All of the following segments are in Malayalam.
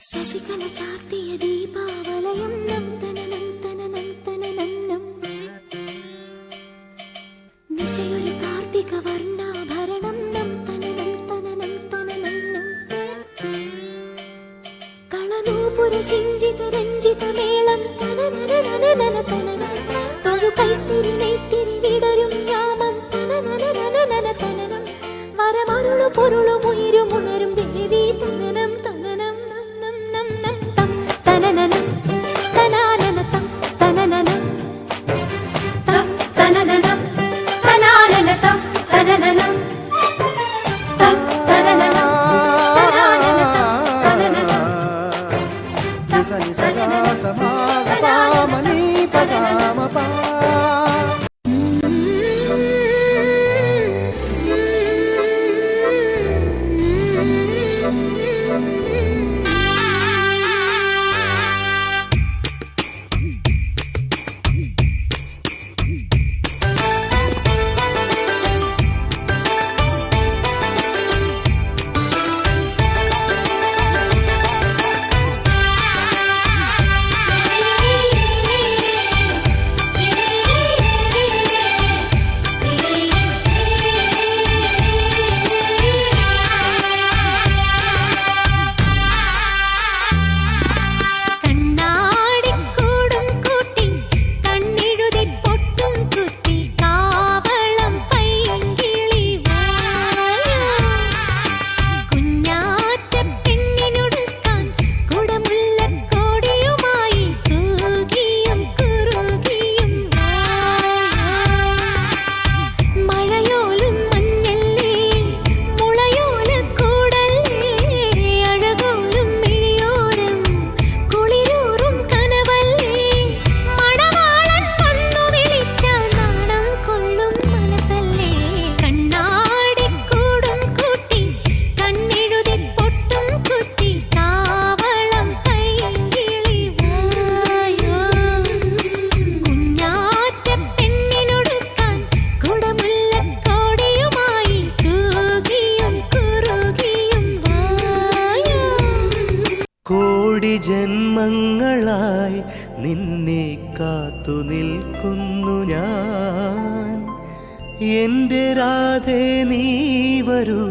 ശശികല ചാർത്തിയ ദീപാവലയം നന്ദനം തനനം തനനം നിശയൊരു കാർത്തിക വർണ്ണാഭരണം നന്ദനം തനനം തനനം കളനൂപുര ശിഞ്ചിത രഞ്ജിത മേളം തനനനനനന തനനം ഒരു കൈത്തിരി നെയ്ത്തിരി വിടരും യാമം തനനനനനന തനനം വരമരുളു പൊരുളും ഉയരും ഉണരും ദേവി തനനം തനനം ജന്മങ്ങളായി നിന്നെ കാത്തു നിൽക്കുന്നു ഞാൻ എൻ്റെ രാധേ നീ വരൂ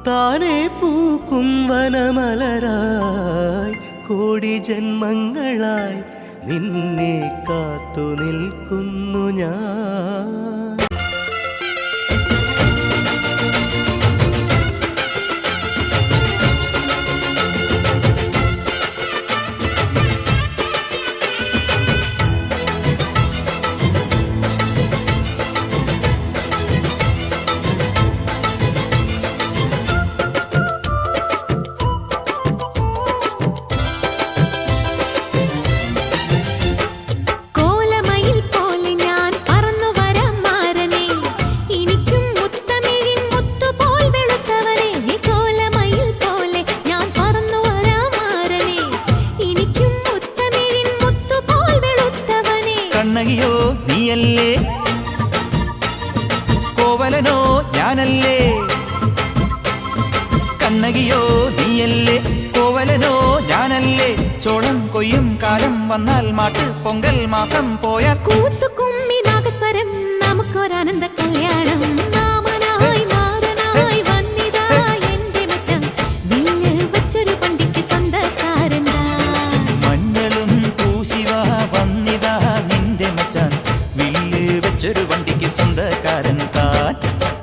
താനെ പൂക്കും വനമലരായി കോടി ജന്മങ്ങളായി നിന്നെ കാത്തു നിൽക്കുന്നു ഞാൻ കണ്ണകിയോ നീയല്ലേ കോവലനോ ഞാനല്ലേ കണ്ണകിയോ നീയല്ലേ കോവലനോ ഞാനല്ലേ ചോളം കൊയ്യും കാലം വന്നാൽ മാട്ട് പൊങ്കൽ മാസം പോയാൽ കൂത്തുകുമ്മി നാഗസ്വരം നമുക്കൊരാനന്ദ കല്യാണം നാമനായി മാറനായി വന്നിതാ എന്റെ മച്ചം വില്ല് വച്ചൊരു പണ്ടിക്ക് സ്വന്തക്കാരനാ മഞ്ഞളും പൂശിവ വന്നിതാ നിന്റെ മച്ചാൻ വില്ല് വെച്ചൊരു വണ്ടിക്ക് സ്വന്തക്കാരൻ താൻ